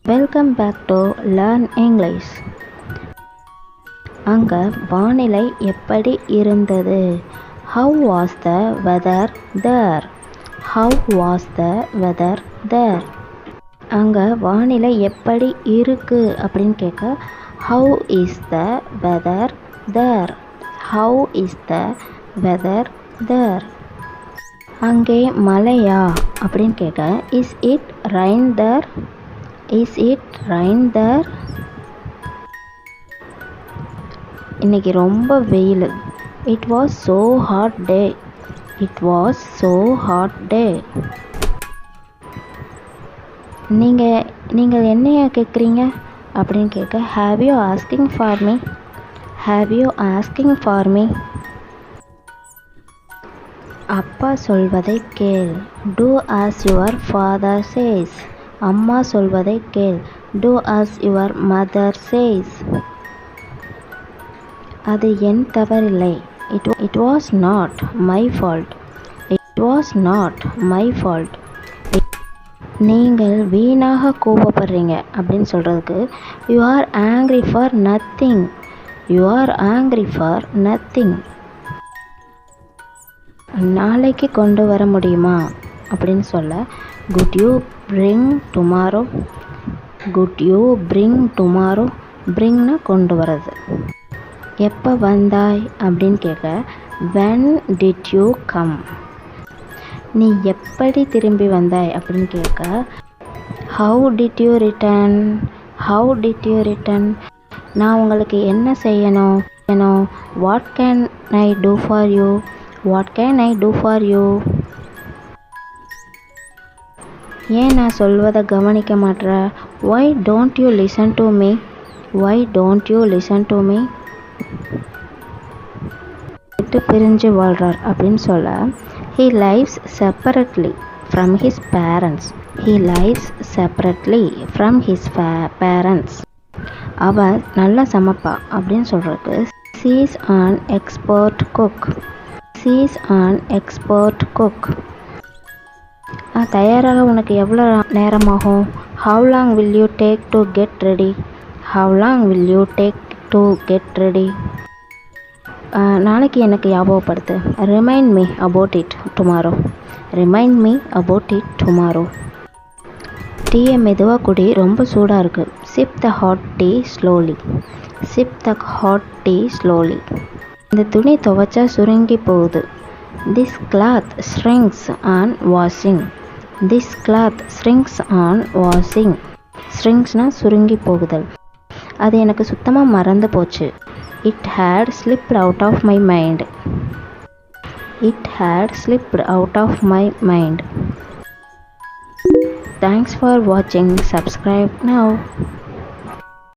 Welcome back to learn English. அங்கே வானிலை எப்படி இருந்தது? How was the weather there? How was the weather there? அங்கே வானிலை எப்படி இருக்கு அப்படின்னு கேட்க how is the weather there? How is the weather there? அங்கே மழையா அப்படின்னு கேட்க is it rain there? Is it rain there? இன்னைக்கு ரொம்ப வெயில். It was so hot day. It was so hot day. நீங்கள் என்னைய கேட்குறீங்க அப்படின்னு கேட்க have you asking for me? Have you asking for me? அப்பா சொல்வதை கேள். Do as your father says. அம்மா சொல்வதை கேள். Do as your mother says. அது என் தவறில்லை. It was not my fault. It was not my fault. நீங்கள் வீணாக கோபப்படுறீங்க அப்படின்னு சொல்கிறதுக்கு you are angry for nothing. You are angry for nothing. நாளைக்கு கொண்டு வர முடியுமா அப்படின்னு சொல்ல could you bring tomorrow? Could you bring tomorrow? பிரிங்னா கொண்டு வர்றது. எப்போ வந்தாய் அப்படின்னு கேட்க வென் டிட் யூ கம்? நீ எப்படி திரும்பி வந்தாய் அப்படின்னு கேட்க how did you return? How did you return? நான் உங்களுக்கு என்ன செய்யணும்? What can I do for you? What can I do for you? ஏன் நான் சொல்வதை கவனிக்க மாட்டேற? Why don't you listen to me? Why don't you listen to me? விட்டு பிரிஞ்சு வாழ்கிறார் அப்படின்னு சொல்ல he lives separately from his parents. he lives separately from his parents. அவர் நல்லா சமைப்பா அப்படின்னு சொல்கிறதுக்கு she is an expert cook. she is an expert cook. தயாராக உனக்கு எவ்வளோ நேரமாகும்? how long will you take to get ready? how long will you take to get ready? நாளைக்கு எனக்கு ஞாபகப்படுத்து. Remind me about it tomorrow. Remind me about it tomorrow. டீயை மெதுவாக குடி, ரொம்ப சூடாக இருக்குது. Sip the hot tea slowly. Sip the hot tea slowly. இந்த துணி துவைச்சா சுருங்கி போகுது. This cloth shrinks on washing. This cloth shrinks on washing. ஸ்ரிங்க்ஸ்னால் சுருங்கி போகுதல். அது எனக்கு சுத்தமாக மறந்து போச்சு. It had slipped out of my mind. It had slipped out of my mind. Thanks for watching. Subscribe now.